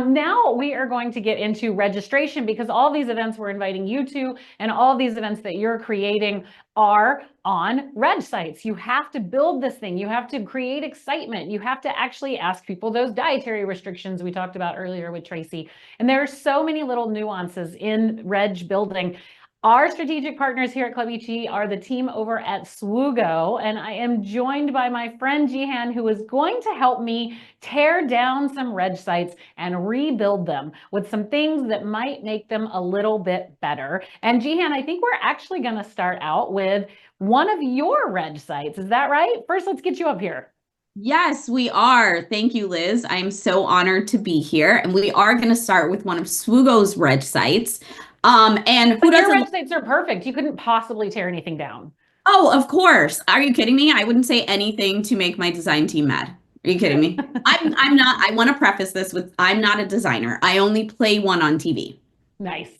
Now we are going to get into registration because all these events we're inviting you to and all these events that you're creating are on reg sites. You have to build this thing. You have to create excitement. You have to actually ask people those dietary restrictions we talked about earlier with Tracy. And there are so many little nuances in reg building. Our strategic partners here at Club Ichi are the team over at Swoogo, and I am joined by my friend Jihan, who is going to help me tear down some reg sites and rebuild them with some things that might make them a little bit better. And Jihan, I think we're actually going to start out with one of your reg sites. Is that right? First, let's get you up here. Yes, we are. Thank you, Liz. I'm so honored to be here. And we are going to start with one of Swoogo's reg sites. And who But your doesn't? reg sites are perfect. You couldn't possibly tear anything down. Oh, of course. Are you kidding me? I wouldn't say anything to make my design team mad. Are you kidding me? I'm not. I want to preface this with I'm not a designer. I only play one on TV. Nice.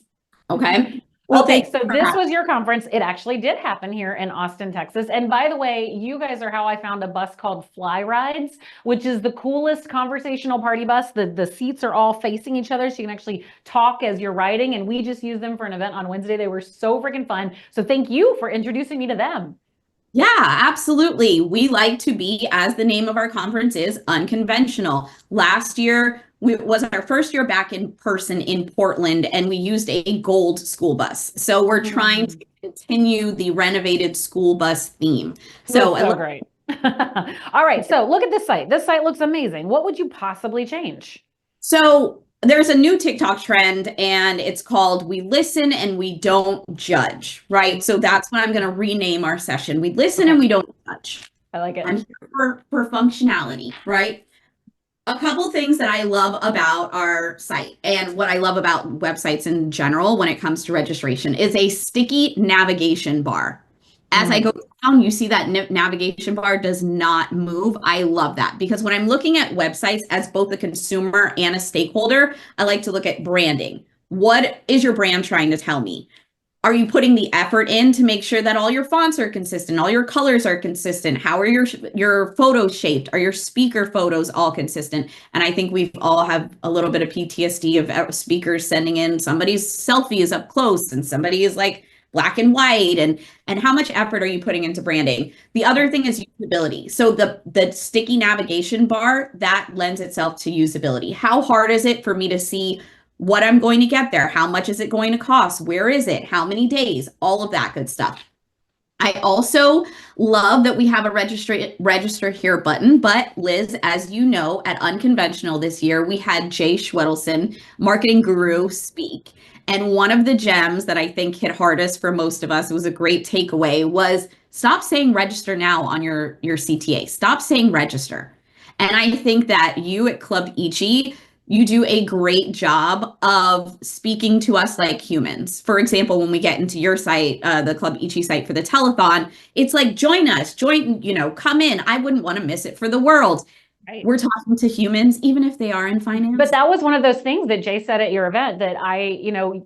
Okay. Well, Okay, thanks so for this having was your conference. It actually did happen here in Austin, Texas. And by the way, you guys are how I found a bus called Fly Rides, which is the coolest conversational party bus. The seats are all facing each other, so you can actually talk as you're riding. And we just used them for an event on Wednesday. They were so freaking fun. So thank you for introducing me to them. Yeah, absolutely. We like to be, as the name of our conference is, unconventional. Last year was our first year back in person in Portland, and we used a gold school bus. So we're trying to continue the renovated school bus theme. So, Looks so great. All right, so look at this site. This site looks amazing. What would you possibly change? so there's a new TikTok trend, and it's called "We Listen and We Don't Judge," right? So that's what I'm going to rename our session. We listen and we don't judge. I like it. I'm here for functionality, right? A couple things that I love about our site and what I love about websites in general when it comes to registration is a sticky navigation bar. As I go down, you see that navigation bar does not move. I love that because when I'm looking at websites as both a consumer and a stakeholder, I like to look at branding. What is your brand trying to tell me? Are you putting the effort in to make sure that all your fonts are consistent, all your colors are consistent? How are your photos shaped? Are your speaker photos all consistent? And I think we've all have a little bit of PTSD of speakers sending in somebody's selfie is up close and somebody is like black and white, and how much effort are you putting into branding? The other thing is usability. So the sticky navigation bar that lends itself to usability. How hard is it for me to see what I'm going to get there? How much is it going to cost? Where is it? How many days? All of that good stuff. I also love that we have a register here button, but Liz, as you know, at Unconventional this year, we had Jay Schwedelson, marketing guru, speak. And one of the gems that I think hit hardest for most of us, it was a great takeaway, was stop saying register now on your CTA. Stop saying register. And I think that you at Club Ichi, you do a great job of speaking to us like humans. For example, when we get into your site, the Club Ichi site for the telethon, it's like, join us, come in. I wouldn't want to miss it for the world. Right. We're talking to humans, even if they are in finance. But that was one of those things that Jay said at your event that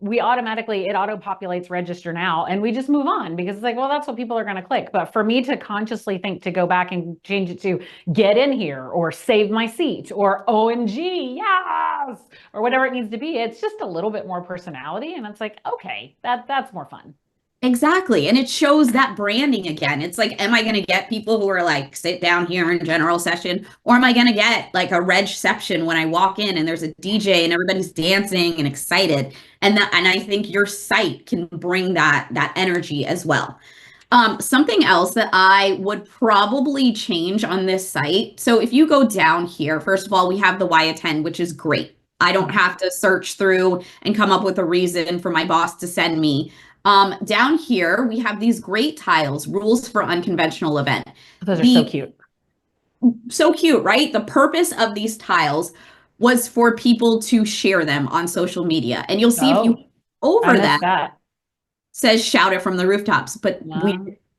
we automatically, it auto populates register now and we just move on because it's like, well, that's what people are going to click. But for me to consciously think to go back and change it to get in here or save my seat or OMG, yes, or whatever it needs to be, it's just a little bit more personality. And it's like, okay, that's more fun. Exactly. And it shows that branding again. It's like, am I going to get people who are like, sit down here in general session? Or am I going to get like a regception when I walk in and there's a DJ and everybody's dancing and excited? And I think your site can bring that energy as well. Something else that I would probably change on this site. So if you go down here, first of all, we have the why attend, which is great. I don't have to search through and come up with a reason for my boss to send me. Down here, we have these great tiles, rules for unconventional event. Those are so cute. So cute, right? The purpose of these tiles was for people to share them on social media. And you'll see if you over that says shout it from the rooftops, but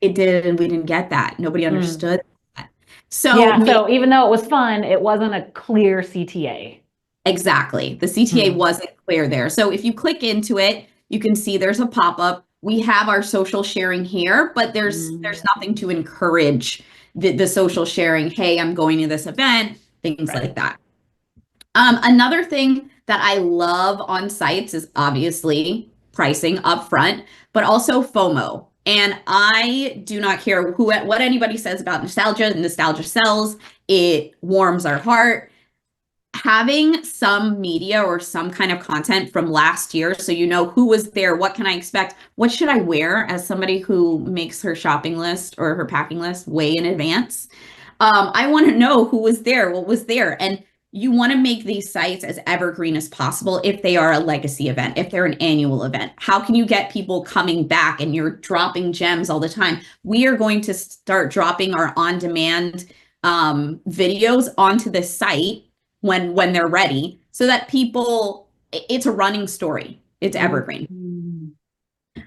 it did, and we didn't get that. Nobody understood that. So yeah, so even though it was fun, it wasn't a clear CTA. Exactly. The CTA wasn't clear there. So if you click into it, you can see there's a pop-up. We have our social sharing here, but there's nothing to encourage the social sharing. Hey, I'm going to this event, things like that. Another thing that I love on sites is obviously pricing upfront, but also FOMO. And I do not care what anybody says about nostalgia. Nostalgia sells. It warms our heart. Having some media or some kind of content from last year, so you know who was there, what can I expect, what should I wear, as somebody who makes her shopping list or her packing list way in advance. I want to know who was there, what was there. And you want to make these sites as evergreen as possible if they are a legacy event, if they're an annual event. How can you get people coming back? And you're dropping gems all the time. We are going to start dropping our on-demand videos onto the site when they're ready, so that people, it's a running story. It's evergreen.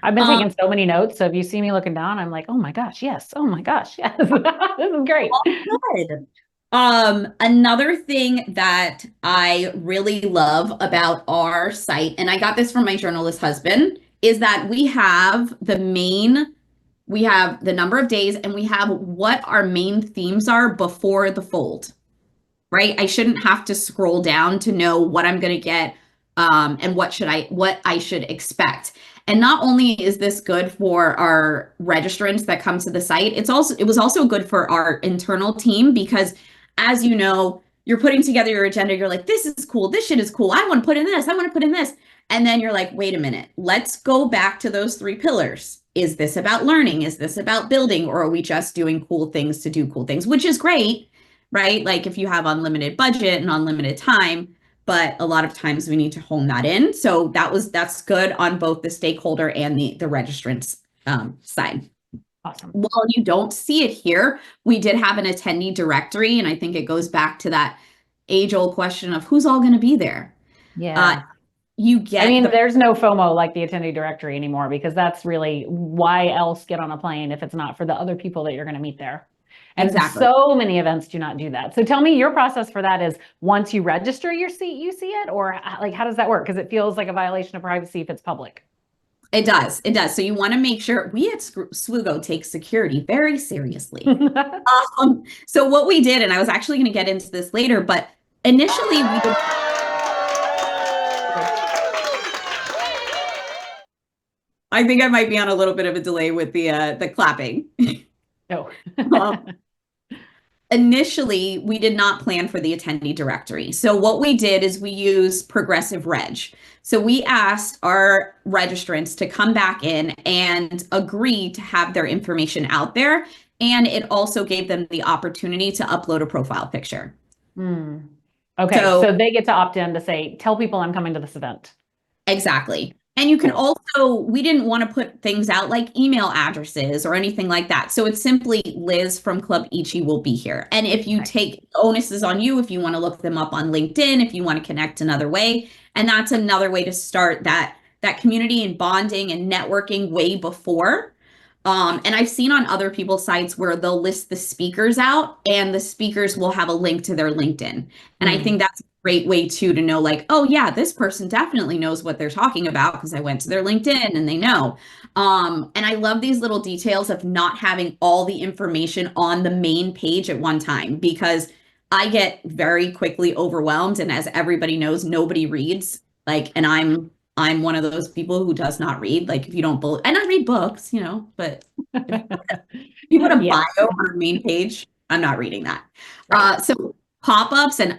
I've been taking so many notes. So if you see me looking down, I'm like, oh my gosh, yes. Oh my gosh, yes. This is great. Good. Another thing that I really love about our site, and I got this from my journalist husband, is that we have the number of days, and we have what our main themes are before the fold, right? I shouldn't have to scroll down to know what I'm going to get, and what I should expect. And not only is this good for our registrants that come to the site, it was also good for our internal team, because as you know, you're putting together your agenda. You're like, this is cool. This shit is cool. I want to put in this. I want to put in this. And then you're like, wait a minute, let's go back to those 3 pillars. Is this about learning? Is this about building? Or are we just doing cool things to do cool things, which is great, right? Like if you have unlimited budget and unlimited time, but a lot of times we need to hone that in. So that's good on both the stakeholder and the registrants side. Awesome. While you don't see it here, we did have an attendee directory, and I think it goes back to that age-old question of who's all going to be there. Yeah. There's no FOMO like the attendee directory anymore, because that's really, why else get on a plane if it's not for the other people that you're going to meet there? And exactly. So many events do not do that. So tell me, your process for that is, once you register your seat, you see it, or like, how does that work? Because it feels like a violation of privacy if it's public. It does. So you want to make sure. We at Swoogo take security very seriously. So what we did, and I was actually going to get into this later, but initially we did. I think I might be on a little bit of a delay with the clapping. No. Initially, we did not plan for the attendee directory. So what we did is we used progressive reg. So we asked our registrants to come back in and agree to have their information out there. And it also gave them the opportunity to upload a profile picture. Okay, so they get to opt in to say, tell people I'm coming to this event. Exactly. And you can also, we didn't want to put things out like email addresses or anything like that. So it's simply Liz from Club Ichi will be here. And if you take onus is on you, if you want to look them up on LinkedIn, if you want to connect another way, and that's another way to start that community and bonding and networking way before. And I've seen on other people's sites where they'll list the speakers out, and the speakers will have a link to their LinkedIn. And I think that's a great way too to know, like, oh yeah, this person definitely knows what they're talking about because I went to their LinkedIn and they know. And I love these little details of not having all the information on the main page at one time, because I get very quickly overwhelmed. And as everybody knows, nobody reads, like, and I'm one of those people who does not read. Like, if you don't and I read books, but if you put a bio on our main page, I'm not reading that. Right. So pop-ups and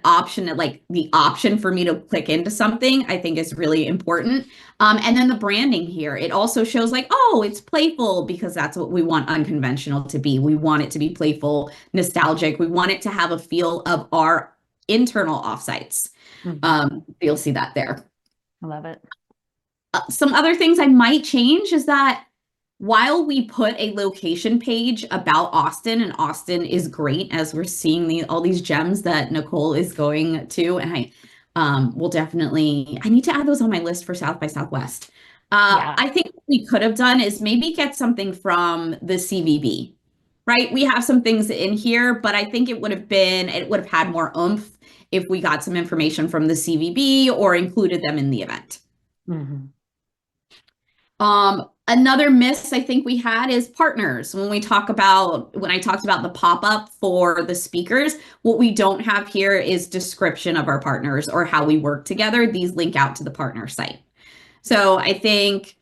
like the option for me to click into something, I think is really important. And then the branding here, it also shows like, oh, it's playful, because that's what we want unconventional to be. We want it to be playful, nostalgic. We want it to have a feel of our internal offsites. You'll see that there. I love it. Some other things I might change is that while we put a location page about Austin, and Austin is great, as we're seeing all these gems that Nicole is going to, and I will definitely, I need to add those on my list for South by Southwest. I think what we could have done is maybe get something from the CVB, right? We have some things in here, but I think it would have had more oomph if we got some information from the CVB or included them in the event. Another miss I think we had is partners. When I talked about the pop-up for the speakers, what we don't have here is description of our partners or how we work together. These link out to the partner site. So I think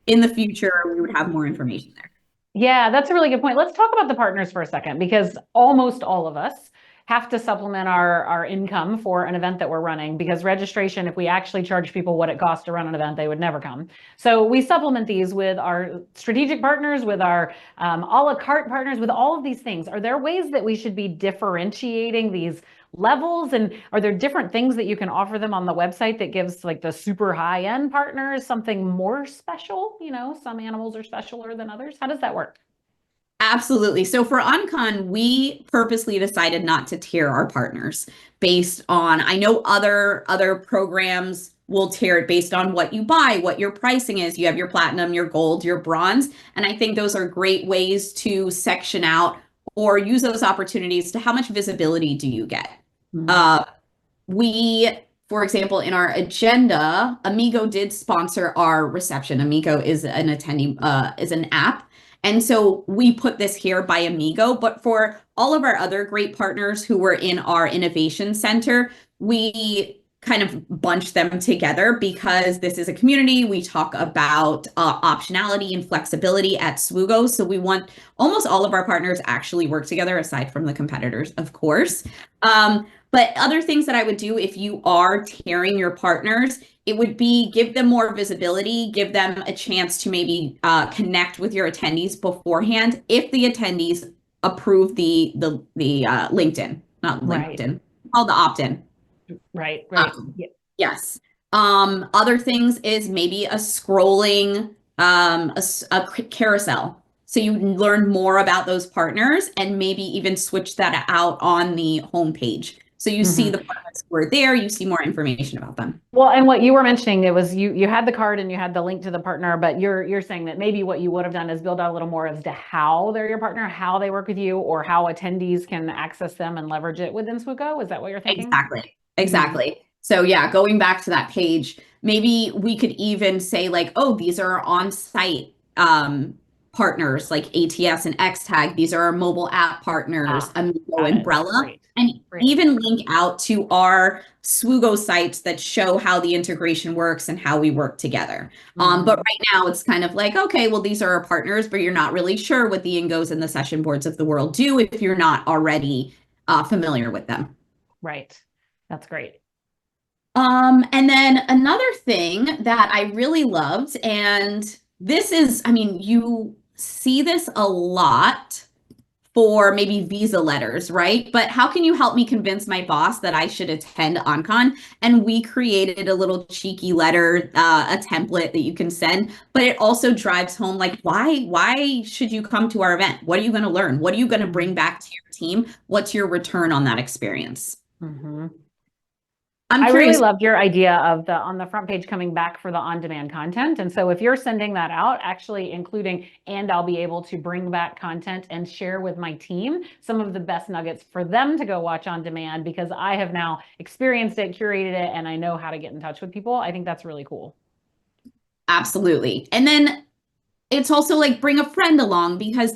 in the future, we would have more information there. Yeah, that's a really good point. Let's talk about the partners for a second, because almost all of us have to supplement our income for an event that we're running, because registration, if we actually charge people what it costs to run an event, they would never come. So we supplement these with our strategic partners, with our a la carte partners, with all of these things. Are there ways that we should be differentiating these levels, and are there different things that you can offer them on the website that gives like the super high end partners something more special? You know, some animals are specialer than others. How does that work? Absolutely. So for OnCon, we purposely decided not to tier our partners based on, I know other programs will tier it based on what you buy, what your pricing is. You have your platinum, your gold, your bronze. And I think those are great ways to section out or use those opportunities to how much visibility do you get? Mhm. We, for example, in our agenda, Amigo did sponsor our reception. Amigo is an attendee, is an app. And so we put this here by Amigo, but for all of our other great partners who were in our innovation center, we kind of bunched them together because this is a community. We talk about optionality and flexibility at SWUGO. So we want almost all of our partners actually work together, aside from the competitors, of course. But other things that I would do if you are tiering your partners, it would be give them more visibility, give them a chance to maybe connect with your attendees beforehand if the attendees approve the LinkedIn, not Right, LinkedIn, called the opt-in. right. Um, Yeah. yes. Other things is maybe a scrolling a carousel. So you learn more about those partners and maybe even switch that out on the homepage. So you see Mhm. the partners who are there, you see more information about them. Well, and what you were mentioning, it was you had the card and you had the link to the partner, but you're saying that maybe what you would have done is build out a little more as to how they're your partner, how they work with you, or how attendees can access them and leverage it within Swugo. Is that what you're thinking? Exactly. Mhm. Exactly. So yeah, going back to that page, maybe we could even say like, oh, these are on-site partners like ATS and XTAG. These are our mobile app partners, Ah, Amigo, got it. Umbrella, Great. and Great. even link out to our SWUGO sites that show how the integration works and how we work together. But Mhm. right now it's kind of like, okay, well, these are our partners, but you're not really sure what the Ingos and the session boards of the world do if you're not already familiar with them. Right. That's great. And then another thing that I really loved, and this is, I mean, you see this a lot for maybe visa letters, right? But how can you help me convince my boss that I should attend OnCon? And we created a little cheeky letter, a template that you can send, but it also drives home like, why should you come to our event? What are you going to learn? What are you going to bring back to your team? What's your return on that experience? Mhm. I'm I really curious. loved your idea of the on the front page coming back for the on-demand content. And so if you're sending that out, actually including, and I'll be able to bring back content and share with my team some of the best nuggets for them to go watch on demand, because I have now experienced it, curated it, and I know how to get in touch with people. I think that's really cool. Absolutely. And then it's also like bring a friend along because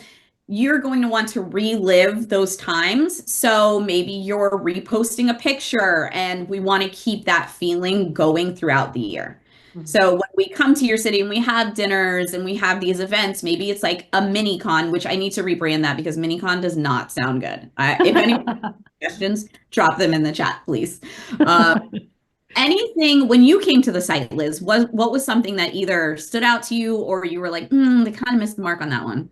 you're going to want to relive those times. So maybe you're reposting a picture and we want to keep that feeling going throughout the year. Mhm. So when we come to your city and we have dinners and we have these events, maybe it's like a mini con, which I need to rebrand that because mini con does not sound good. If anyone has suggestions, drop them in the chat, please. Uh, Anything when you came to the site, Liz, what was something that either stood out to you or you were like, they kind of missed the mark on that one?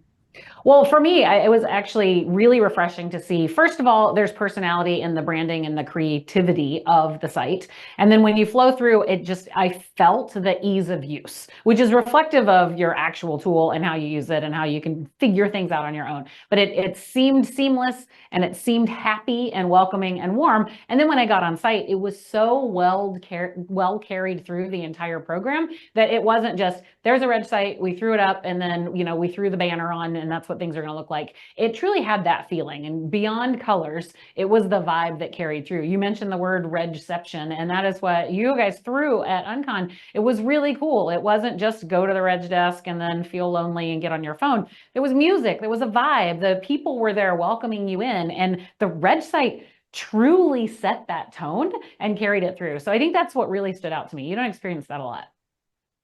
Well, for me, it was actually really refreshing to see. First of all, there's personality in the branding and the creativity of the site. And then when you flow through, I felt the ease of use, which is reflective of your actual tool and how you use it and how you can figure things out on your own. But it seemed seamless and it seemed happy and welcoming and warm. And then when I got on site, it was so well carried through the entire program that it wasn't just, there's a red site, we threw it up, and then, we threw the banner on, and that's what things are going to look like. It truly had that feeling, and beyond colors, it was the vibe that carried through. You mentioned the word regception, and that is what you guys threw at Uncon. It was really cool. It wasn't just go to the reg desk and then feel lonely and get on your phone. There was music, there was a vibe. The people were there welcoming you in, and the reg site truly set that tone and carried it through. So I think that's what really stood out to me. You don't experience that a lot.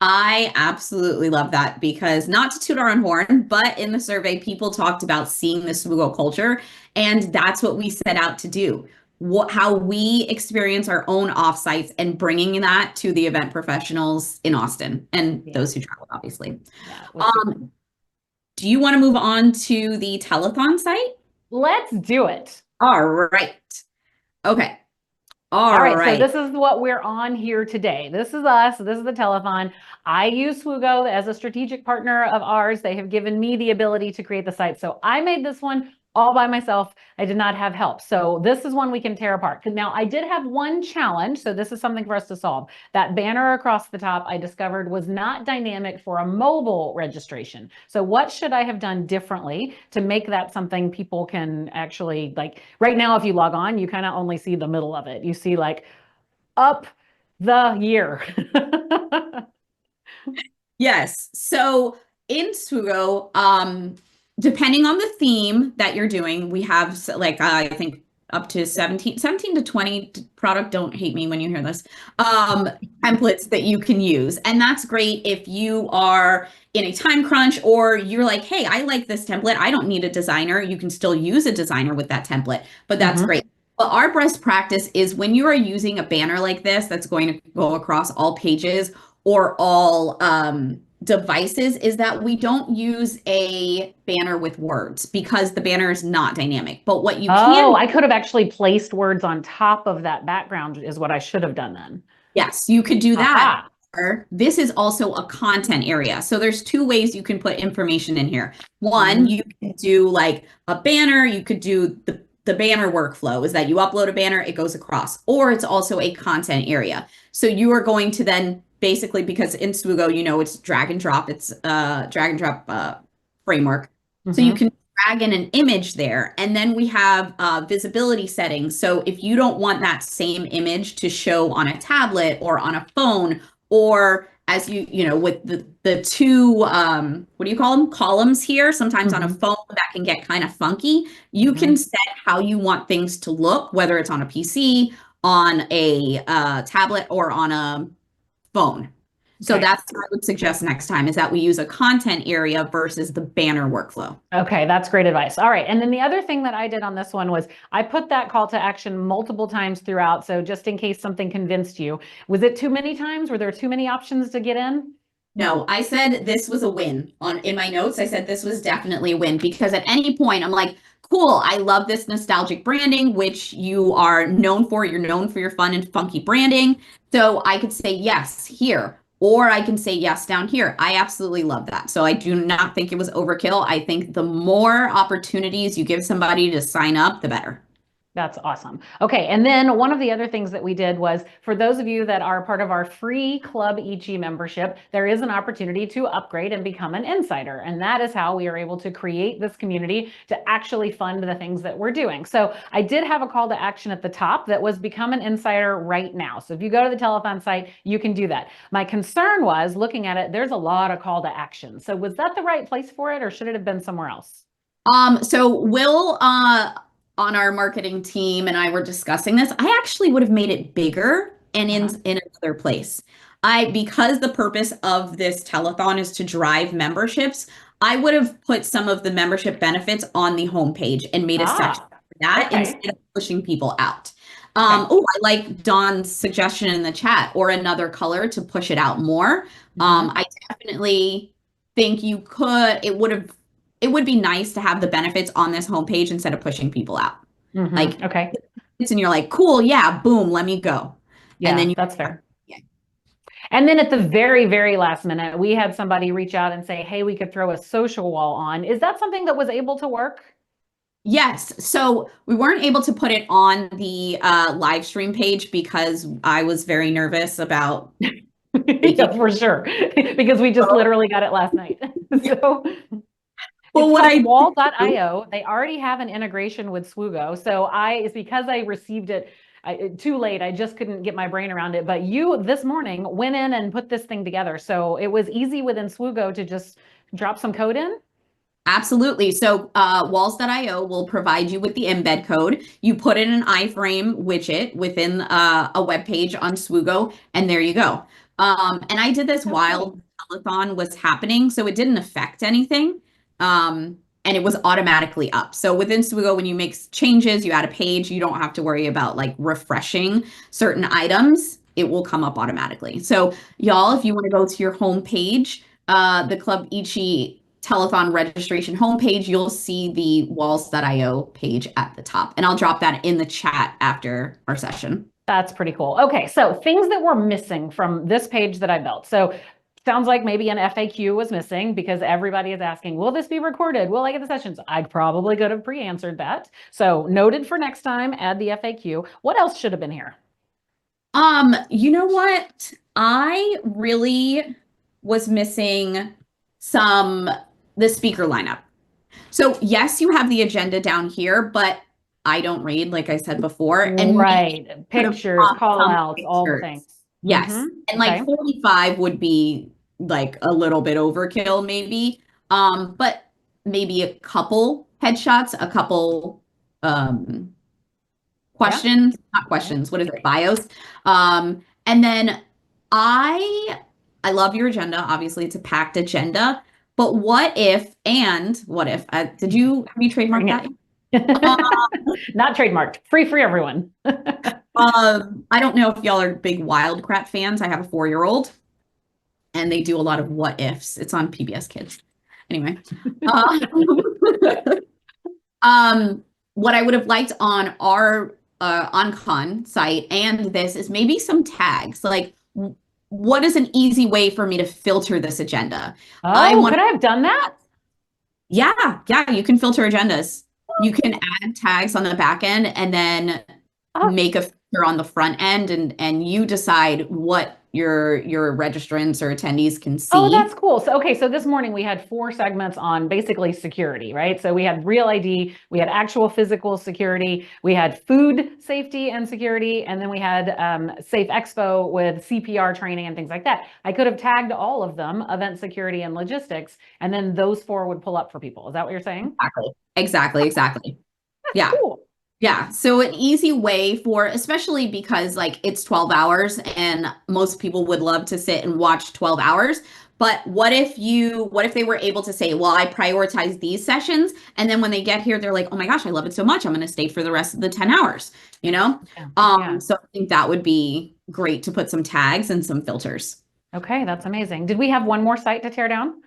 I absolutely love that, because not to toot our own horn, but in the survey, people talked about seeing the SWOGO culture, and that's what we set out to do. How we experience our own offsites and bringing that to the event professionals in Austin and those who travel, obviously. Do you want to move on to the telethon site? Let's do it. All right. Okay. All right, so this is what we're on here today. This is us. This is the telethon. I use SWOGO as a strategic partner of ours. They have given me the ability to create the site. So I made this one all by myself. I did not have help. So this is one we can tear apart. Now, I did have one challenge. So this is something for us to solve. That banner across the top I discovered was not dynamic for a mobile registration. So what should I have done differently to make that something people can actually, like right now, if you log on, you kind of only see the middle of it. You see like up the year. Yes. So in SWOGO, depending on the theme that you're doing, we have like, I think up to 17 to 20 product. Don't hate me when you hear this, templates that you can use. And that's great if you are in a time crunch, or you're like, hey, I like this template. I don't need a designer. You can still use a designer with that template, but that's great. But our best practice is when you are using a banner like this, that's going to go across all pages or all, devices, is that we don't use a banner with words, because the banner is not dynamic. But what you can, I could have actually placed words on top of that background is what I should have done then. Yes, you could do that. This is also a content area. So there's two ways you can put information in here. One, you can do like a banner. You could do the banner workflow is that you upload a banner, it goes across, or it's also a content area. So you are going to then basically, because in SWOGO, you know, it's drag and drop, it's drag and drop framework. So you can drag in an image there, and then we have visibility settings. So if you don't want that same image to show on a tablet or on a phone, or as you know, with the two, what do you call them? Columns here, sometimes on a phone that can get kind of funky. You can set how you want things to look, whether it's on a PC, on a tablet, or on a phone. So that's what I would suggest next time, is that we use a content area versus the banner workflow. Okay, that's great advice. All right. And then the other thing that I did on this one was I put that call to action multiple times throughout. So just in case something convinced you, was it too many times? Were there too many options to get in? No, I said this was a win. In my notes, I said this was definitely a win, because at any point I'm like, cool, I love this nostalgic branding, which you are known for. You're known for your fun and funky branding. So I could say yes here, or I can say yes down here. I absolutely love that. So I do not think it was overkill. I think the more opportunities you give somebody to sign up, the better. That's awesome. Okay, and then one of the other things that we did was, for those of you that are part of our free Club EG membership, there is an opportunity to upgrade and become an insider. And that is how we are able to create this community to actually fund the things that we're doing. So I did have a call to action at the top that was become an insider right now. So if you go to the telethon site, you can do that. My concern was looking at it, there's a lot of call to action. So was that the right place for it, or should it have been somewhere else? So Will, on our marketing team, and I were discussing this. I actually would have made it bigger and in another place. Because the purpose of this telethon is to drive memberships, I would have put some of the membership benefits on the homepage and made a section for that instead of pushing people out. Oh, I like Dawn's suggestion in the chat, or another color to push it out more. I definitely think you could, it would be nice to have the benefits on this homepage instead of pushing people out. Like, and you're like, cool, yeah, boom, let me go. Yeah, and then that's fair. Yeah. And then at the very, very last minute, we had somebody reach out and say, hey, we could throw a social wall on. Is that something that was able to work? Yes. So we weren't able to put it on the live stream page because I was very nervous about yeah, for sure. Because we just literally got it last night. So Well, It's what I called do, wall.io. They already have an integration with Swoogo. So it's because I received it too late. I just couldn't get my brain around it. But you this morning went in and put this thing together. So it was easy within Swoogo to just drop some code in. absolutely. So walls.io will provide you with the embed code. You put in an iframe widget within a web page on Swoogo, and there you go. And I did this while Okay. the telethon was happening, so it didn't affect anything. And it was automatically up. So within Swoogo, when you make changes, you add a page, you don't have to worry about like refreshing certain items. It will come up automatically. So y'all, if you want to go to your home page, the Club Ichi telethon registration homepage, you'll see the walls.io page at the top. And I'll drop that in the chat after our session. That's pretty cool. Okay, so things that were missing from this page that I built. So sounds like maybe an FAQ was missing because everybody is asking, will this be recorded? Will I get the sessions? I probably could have pre-answered that. So noted for next time, add the FAQ. What else should have been here? You know what? I really was missing the speaker lineup. So yes, you have the agenda down here, but I don't read, like I said before, and Right, pictures, call outs, all the things. Yes. And like Okay. 45 would be like a little bit overkill maybe. But maybe a couple headshots, a couple questions, not questions, what is it, bios. And then I love your agenda. Obviously, it's a packed agenda. But what if, did you have you trademarked that? Not trademarked. Free for everyone. I don't know if y'all are big Wildcrat fans. I have a 4-year-old, and they do a lot of what ifs. It's on PBS Kids. Anyway, what I would have liked on our OnCon site and this is maybe some tags. Like, what is an easy way for me to filter this agenda? Could I have done that? Yeah, you can filter agendas. You can add tags on the back end and then make a filter on the front end, and you decide what your registrants or attendees can see. Oh, that's cool. So, okay, so this morning we had 4 segments on basically security, right? So we had real ID, we had actual physical security, we had food safety and security, and then we had Safe Expo with CPR training and things like that. I could have tagged all of them, event security and logistics, and then those 4 would pull up for people. Is that what you're saying? Exactly. Yeah. Cool. Yeah. So an easy way for, especially because like it's 12 hours and most people would love to sit and watch 12 hours. But what if they were able to say, well, I prioritize these sessions. And then when they get here, they're like, oh my gosh, I love it so much. I'm going to stay for the rest of the 10 hours, you know? Yeah. So I think that would be great to put some tags and some filters. Okay, that's amazing. Did we have one more site to tear down?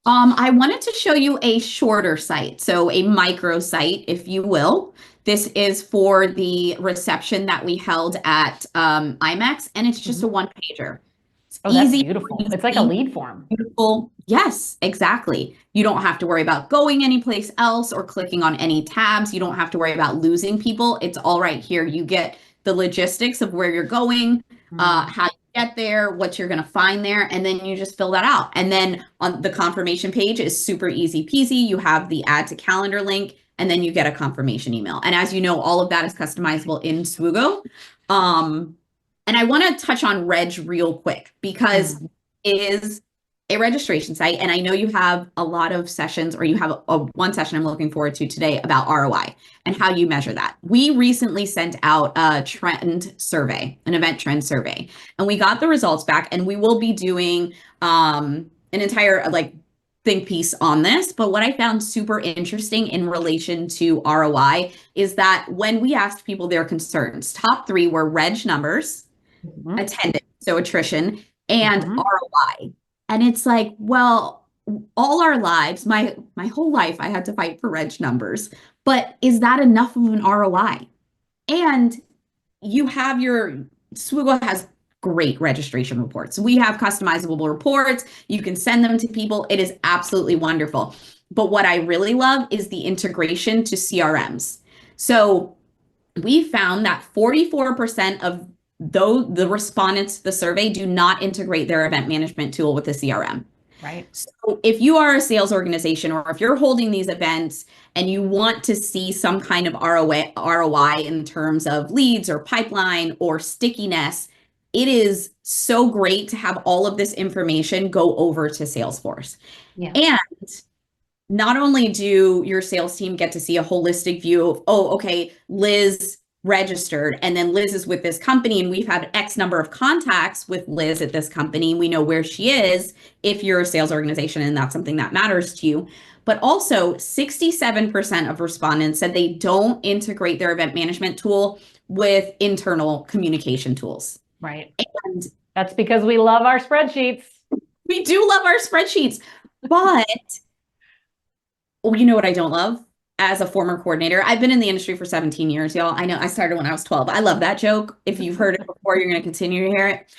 I wanted to show you a shorter site, so a micro site, if you will. This is for the reception that we held at IMAX, and it's just a one-pager. It's That's easy, beautiful. It's like a lead form. beautiful. Yes, exactly. You don't have to worry about going anyplace else or clicking on any tabs. You don't have to worry about losing people. It's all right here. You get the logistics of where you're going, how you get there, what you're going to find there, and then you just fill that out. And then on the confirmation page is super easy peasy. You have the add to calendar link, and then you get a confirmation email. And as you know, all of that is customizable in Swoogo. And I want to touch on Reg real quick because it is a registration site. And I know you have a lot of sessions, or you have one session I'm looking forward to today about ROI and how you measure that. We recently sent out a trend survey, an event trend survey, and we got the results back, and we will be doing an entire think piece on this. But what I found super interesting in relation to ROI is that when we asked people their concerns, top 3 were reg numbers, attendance, so attrition, and ROI. And it's like, well, all our lives, my whole life, I had to fight for reg numbers. But is that enough of an ROI? And you have Swoogo has great registration reports. We have customizable reports. You can send them to people. It is absolutely wonderful. But what I really love is the integration to CRMs. So we found that 44% of the respondents to the survey do not integrate their event management tool with the CRM. Right. So if you are a sales organization or if you're holding these events and you want to see some kind of ROI in terms of leads or pipeline or stickiness, it is so great to have all of this information go over to Salesforce. Yeah. And not only do your sales team get to see a holistic view of, oh, okay, Liz registered, and then Liz is with this company, and we've had X number of contacts with Liz at this company. We know where she is if you're a sales organization and that's something that matters to you. But also, 67% of respondents said they don't integrate their event management tool with internal communication tools. Right. And that's because we love our spreadsheets. We do love our spreadsheets, but you know what I don't love? As a former coordinator, I've been in the industry for 17 years, y'all. I know I started when I was 12. I love that joke. If you've heard it before, you're going to continue to hear it.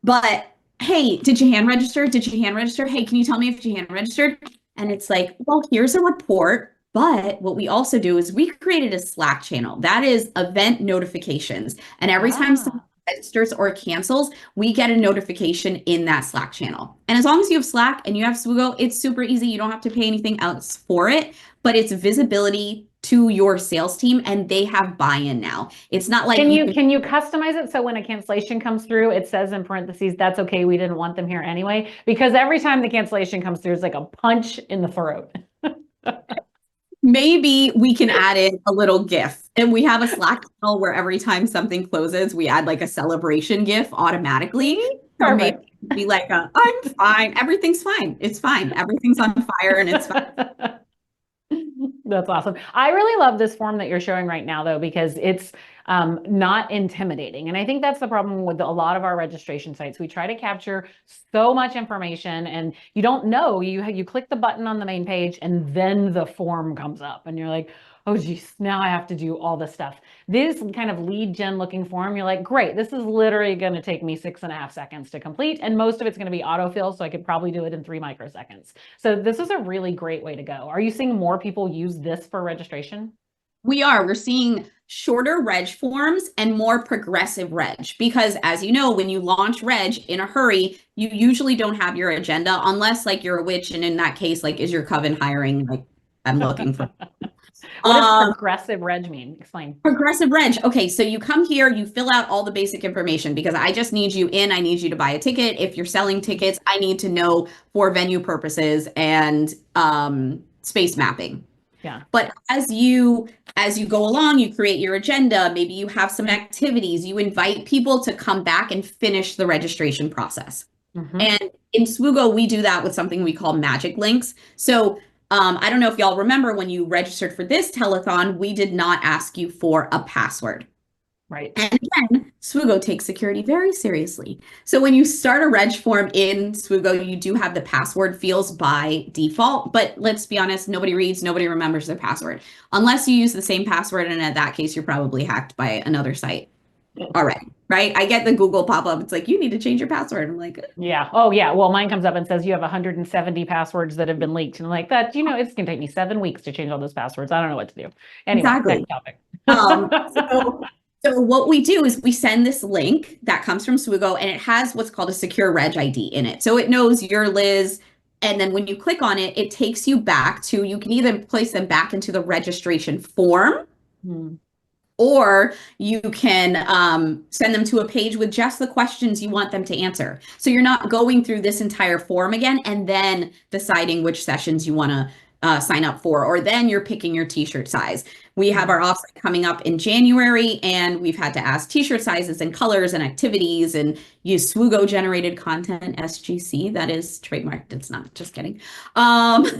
But hey, did you hand register? Did you hand register? Hey, can you tell me if you hand registered? And it's like, well, here's a report. But what we also do is we created a Slack channel that is event notifications. And every time someone registers or cancels, we get a notification in that Slack channel. And as long as you have Slack and you have Swoogo, it's super easy. You don't have to pay anything else for it, but it's visibility to your sales team and they have buy-in now. It's not like can you customize it so when a cancellation comes through, it says in parentheses, that's okay, we didn't want them here anyway? Because every time the cancellation comes through, it's like a punch in the throat. Maybe we can add in a little GIF, and we have a Slack channel where every time something closes, we add like a celebration GIF automatically. Or maybe be like, I'm fine. Everything's fine. It's fine. Everything's on fire and it's fine. That's awesome. I really love this form that you're showing right now, though, because it's not intimidating. And I think that's the problem with a lot of our registration sites. We try to capture so much information and you don't know, you click the button on the main page and then the form comes up and you're like, oh geez, now I have to do all this stuff. This kind of lead gen looking form, you're like, great, this is literally going to take me 6.5 seconds to complete. And most of it's going to be autofill, so I could probably do it in 3 microseconds. So this is a really great way to go. Are you seeing more people use this for registration? We are. We're seeing shorter reg forms and more progressive reg because, as you know, when you launch reg in a hurry, you usually don't have your agenda unless like you're a witch. And in that case, like, is your coven hiring? Like, I'm looking for. What does progressive reg mean? Explain. Progressive reg. Okay, so you come here, you fill out all the basic information because I just need you in. I need you to buy a ticket. If you're selling tickets, I need to know for venue purposes and space mapping. Yeah. But as you go along, you create your agenda. Maybe you have some activities. You invite people to come back and finish the registration process. Mm-hmm. And in Swoogo, we do that with something we call magic links. So I don't know if y'all remember when you registered for this telethon, we did not ask you for a password. Right. And again, Swoogo takes security very seriously. So when you start a reg form in Swoogo, you do have the password fields by default, but let's be honest, nobody reads, nobody remembers their password. Unless you use the same password, and in that case, you're probably hacked by another site already, right? I get the Google pop-up. It's like, you need to change your password. I'm like, yeah. Oh yeah. Well, mine comes up and says you have 170 passwords that have been leaked. And I'm like, that, it's going to take me 7 weeks to change all those passwords. I don't know what to do. Anyway, exactly. Next topic. So what we do is we send this link that comes from Swoogo and it has what's called a secure reg ID in it. So it knows you're Liz. And then when you click on it, it takes you back to, you can either place them back into the registration form, or you can send them to a page with just the questions you want them to answer. So you're not going through this entire form again and then deciding which sessions you want to sign up for, or then you're picking your t-shirt size. We have our offsite coming up in January and we've had to ask t-shirt sizes and colors and activities and use Swoogo generated content, SGC, that is trademarked. It's not, just kidding. But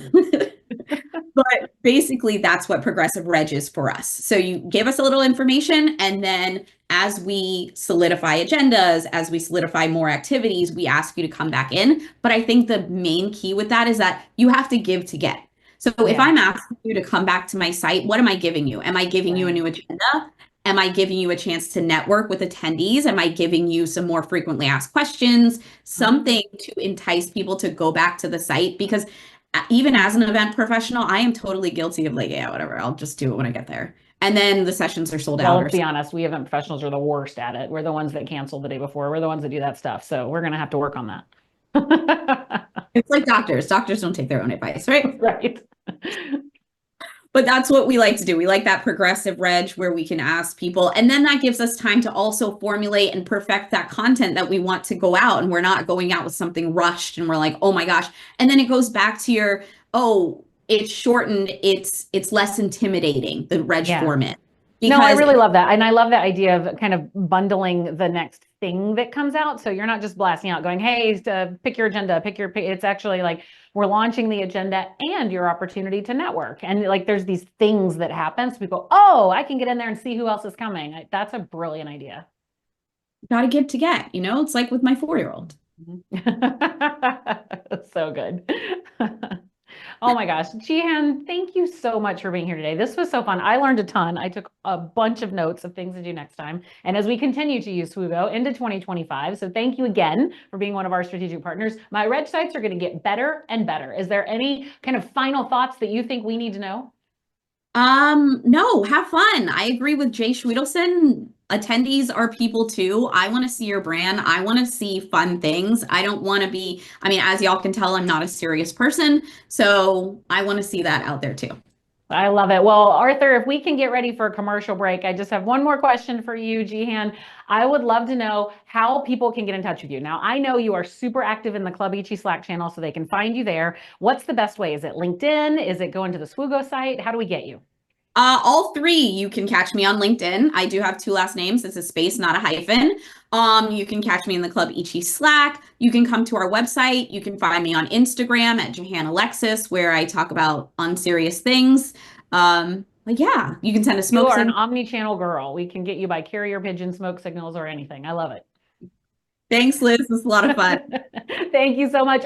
basically that's what progressive reg is for us. So you give us a little information and then as we solidify agendas, as we solidify more activities, we ask you to come back in. But I think the main key with that is that you have to give to get. So if I'm asking you to come back to my site, what am I giving you? Am I giving you a new agenda? Am I giving you a chance to network with attendees? Am I giving you some more frequently asked questions? Something to entice people to go back to the site? Because even as an event professional, I am totally guilty of like, yeah, whatever, I'll just do it when I get there. And then the sessions are sold out. Well, let's be honest, we event professionals are the worst at it. We're the ones that cancel the day before. We're the ones that do that stuff. So we're going to have to work on that. It's like doctors. Doctors don't take their own advice, right? Right. But that's what we like to do. We like that progressive reg where we can ask people. And then that gives us time to also formulate and perfect that content that we want to go out. And we're not going out with something rushed and we're like, oh my gosh. And then it goes back to your, oh, it's shortened. It's less intimidating, the reg Yeah. format. No, I Because really love that. And I love the idea of kind of bundling the next thing that comes out. So you're not just blasting out going, hey, pick your agenda, it's actually like we're launching the agenda and your opportunity to network. And like there's these things that happen. So people, oh, I can get in there and see who else is coming. That's a brilliant idea. gotta give to get, you know, it's like with my 4-year-old. So good. Oh my gosh, Jihan, thank you so much for being here today. This was so fun. I learned a ton. I took a bunch of notes of things to do next time. And as we continue to use Swoego into 2025, so thank you again for being one of our strategic partners. My reg sites are going to get better and better. Is there any kind of final thoughts that you think we need to know? No, have fun. I agree with Jay Schwedelson. Attendees are people too. I want to see your brand. I want to see fun things. I don't want to be, I mean, as y'all can tell, I'm not a serious person. So I want to see that out there too. I love it. Well, Arthur, if we can get ready for a commercial break, I just have one more question for you, Jihan. I would love to know how people can get in touch with you. Now, I know you are super active in the Club Ichi Slack channel, so they can find you there. What's the best way? Is it LinkedIn? Is it going to the Swoego site? How do we get you? All three, you can catch me on LinkedIn. I do have 2 last names. It's a space, not a hyphen. You can catch me in the Club Ichi Slack. You can come to our website. You can find me on Instagram at Jihan Alexis, where I talk about unserious things. But yeah, you can send a You smoke are an signal. omni-channel girl. We can get you by carrier pigeon, smoke signals, or anything. I love it. Thanks, Liz. This is a lot of fun. Thank you so much.